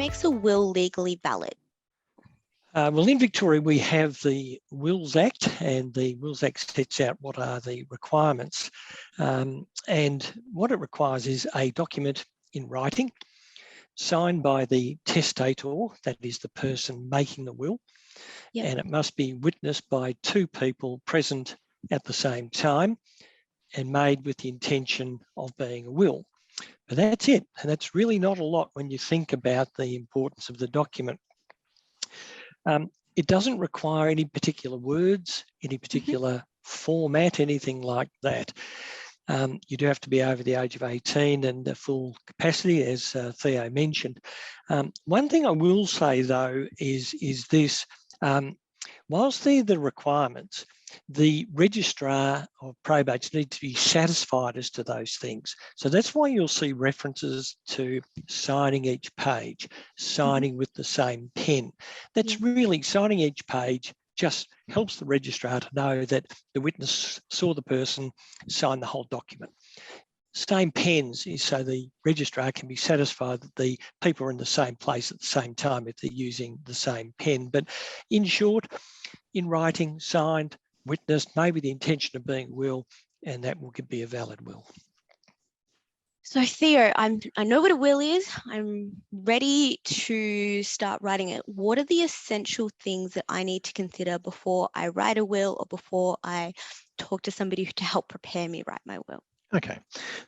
makes a will legally valid? Well, in Victoria, we have the Wills Act, and the Wills Act sets out what are the requirements. And what it requires is a document in writing, signed by the testator, that is the person making the will, and it must be witnessed by two people present at the same time and made with the intention of being a will. But that's it, and that's really not a lot when you think about the importance of the document. It doesn't require any particular words, any particular format, anything like that. You do have to be over the age of 18 and the full capacity, as Theo mentioned. One thing I will say, though, is this. Whilst they're the requirements, the registrar of probates need to be satisfied as to those things. So that's why you'll see references to signing each page, signing with the same pen. That's really, signing each page just helps the registrar to know that the witness saw the person sign the whole document. Same pens is so the registrar can be satisfied that the people are in the same place at the same time if they're using the same pen. But in short, in writing, signed, witnessed, maybe the intention of being a will, and that will be a valid will. So Theo, I know what a will is. I'm ready to start writing it. What are the essential things that I need to consider before I write a will or before I talk to somebody to help prepare me write my will? Okay,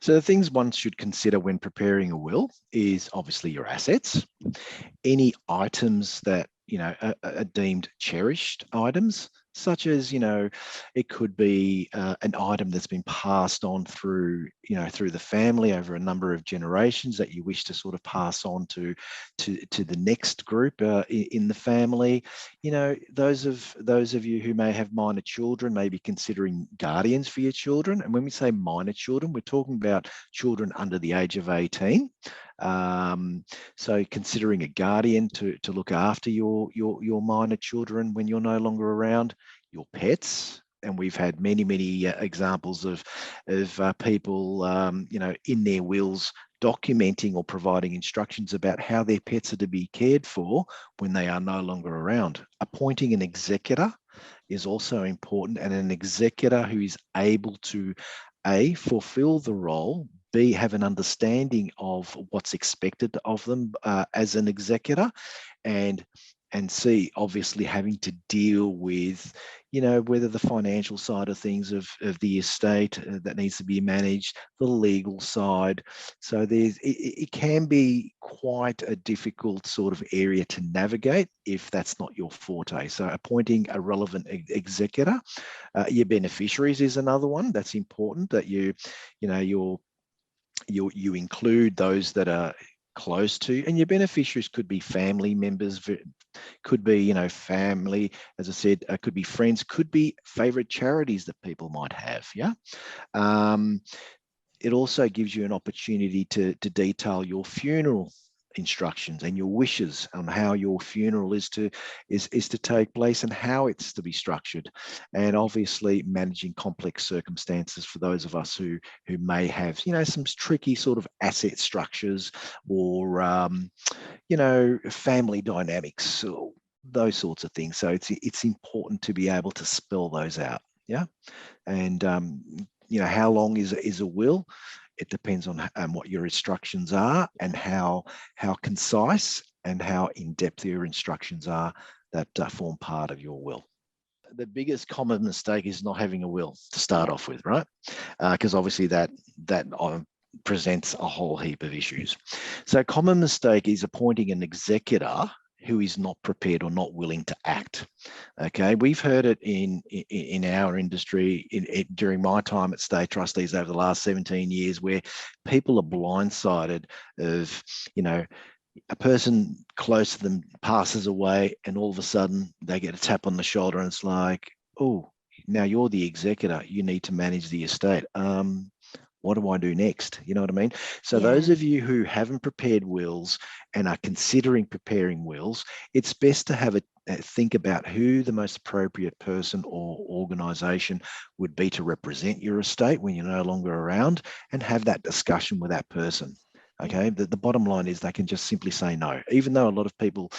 so the things one should consider when preparing a will is obviously your assets, any items that are deemed cherished items, such as it could be an item that's been passed on through the family over a number of generations that you wish to sort of pass on to the next group in the family. Those of you who may have minor children may be considering guardians for your children, and when we say minor children, we're talking about children under the age of 18. So considering a guardian to look after your minor children when you're no longer around, your pets, and we've had many examples of people in their wills documenting or providing instructions about how their pets are to be cared for when they are no longer around. Appointing an executor is also important, and an executor who is able to A, fulfill the role, B, have an understanding of what's expected of them as an executor, and C, obviously having to deal with, whether the financial side of things of the estate that needs to be managed, the legal side. So it can be quite a difficult sort of area to navigate if that's not your forte. So appointing a relevant executor. Your beneficiaries is another one that's important, that you include those that are close to, and your beneficiaries could be family members, could be family, as I said, could be friends, could be favorite charities that people might have. It also gives you an opportunity to detail your funeral instructions and your wishes on how your funeral is to take place and how it's to be structured, and obviously managing complex circumstances for those of us who may have some tricky sort of asset structures or family dynamics, or those sorts of things. So it's important to be able to spell those out. And how long is a will? It depends on what your instructions are and how concise and how in-depth your instructions are that form part of your will. The biggest common mistake is not having a will to start off with, right? Because obviously that presents a whole heap of issues. So a common mistake is appointing an executor who is not prepared or not willing to act. Okay, we've heard it in our industry during my time at State Trustees over the last 17 years, where people are blindsided of, a person close to them passes away and all of a sudden they get a tap on the shoulder and it's like, oh, now you're the executor, you need to manage the estate. What do I do next? You know what I mean? So those of you who haven't prepared wills and are considering preparing wills, it's best to have a think about who the most appropriate person or organisation would be to represent your estate when you're no longer around, and have that discussion with that person. Okay, the bottom line is they can just simply say no, even though a lot of people,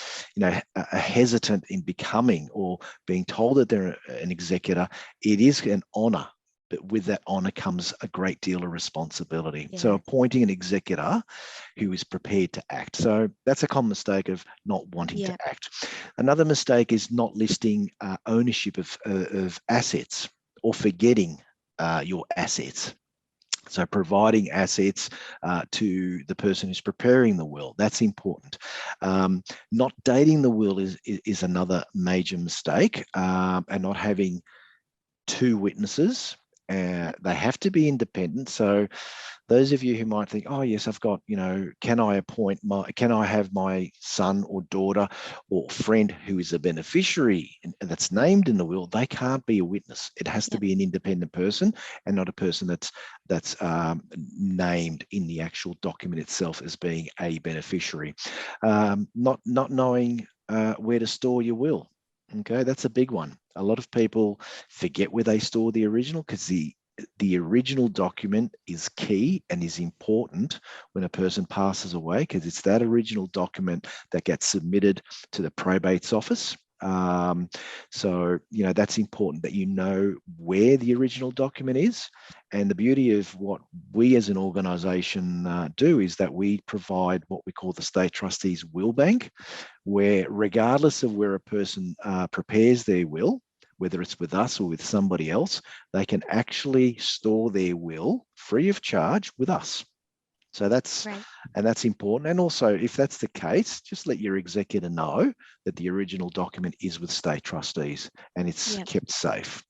are hesitant in becoming or being told that they're an executor. It is an honor, but with that honor comes a great deal of responsibility. Yeah. So appointing an executor who is prepared to act. So that's a common mistake of not wanting to act. Another mistake is not listing ownership of assets or forgetting your assets. So providing assets to the person who's preparing the will, that's important. Not dating the will is another major mistake, and not having two witnesses. They have to be independent. So those of you who might think, oh yes, I've got, can I have my son or daughter or friend who is a beneficiary that's named in the will? They can't be a witness. It has to be an independent person and not a person that's named in the actual document itself as being a beneficiary. Not knowing where to store your will. Okay, that's a big one. A lot of people forget where they store the original because the original document is key and is important when a person passes away, because it's that original document that gets submitted to the probate's office. So, that's important that you know where the original document is. And the beauty of what we as an organisation do is that we provide what we call the State Trustees Will Bank, where regardless of where a person prepares their will, whether it's with us or with somebody else, they can actually store their will free of charge with us. So that's important. And also, if that's the case, just let your executor know that the original document is with state trustees and it's kept safe.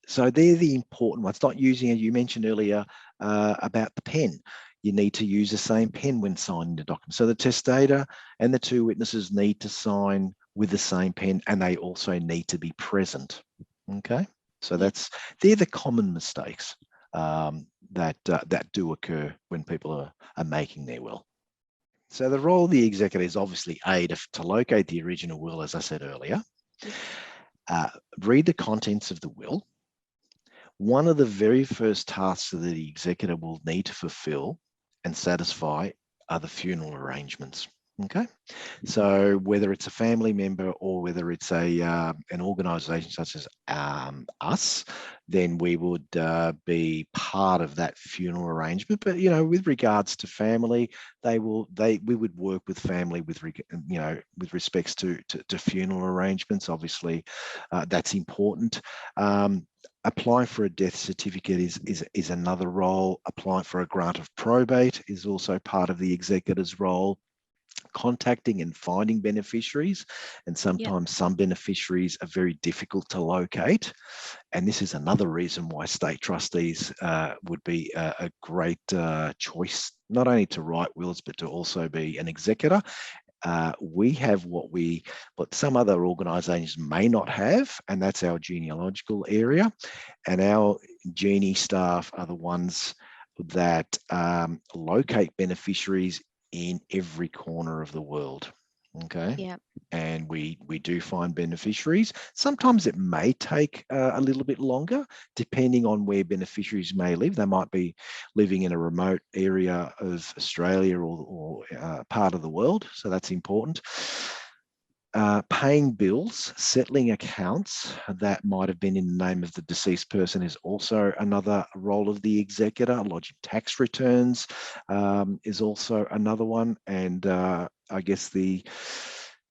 So they're the important ones. Not using, as you mentioned earlier, about the pen. You need to use the same pen when signing the document. So the testator and the two witnesses need to sign with the same pen, and they also need to be present. Okay, so they're the common mistakes that do occur when people are making their will. So the role of the executor is obviously to locate the original will, as I said earlier. Read the contents of the will. One of the very first tasks that the executor will need to fulfill and satisfy are the funeral arrangements. Okay, so whether it's a family member or whether it's an organisation such as us, then we would be part of that funeral arrangement. But with regards to family, we would work with family with respects to funeral arrangements. Obviously, that's important. Applying for a death certificate is another role. Applying for a grant of probate is also part of the executor's role. Contacting and finding beneficiaries, and sometimes some beneficiaries are very difficult to locate, and this is another reason why state trustees would be a great choice, not only to write wills but to also be an executor. We have what some other organisations may not have, and that's our genealogical area, and our genie staff are the ones that locate beneficiaries in every corner of the world. Okay. Yeah. And we do find beneficiaries. Sometimes it may take a little bit longer, depending on where beneficiaries may live. They might be living in a remote area of Australia or part of the world. So that's important. Paying bills, settling accounts that might have been in the name of the deceased person is also another role of the executor. Lodging tax returns is also another one. And I guess the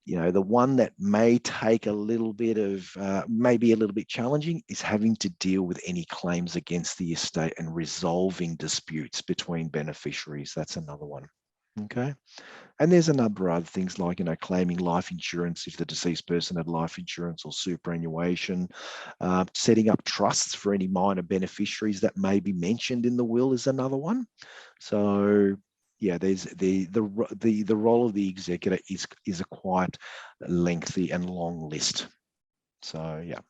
one that may take a little bit of, maybe a little bit challenging is having to deal with any claims against the estate and resolving disputes between beneficiaries. That's another one. Okay. And there's a number of other things like, claiming life insurance if the deceased person had life insurance or superannuation, setting up trusts for any minor beneficiaries that may be mentioned in the will is another one. So yeah, there's the role of the executor is a quite lengthy and long list. So yeah.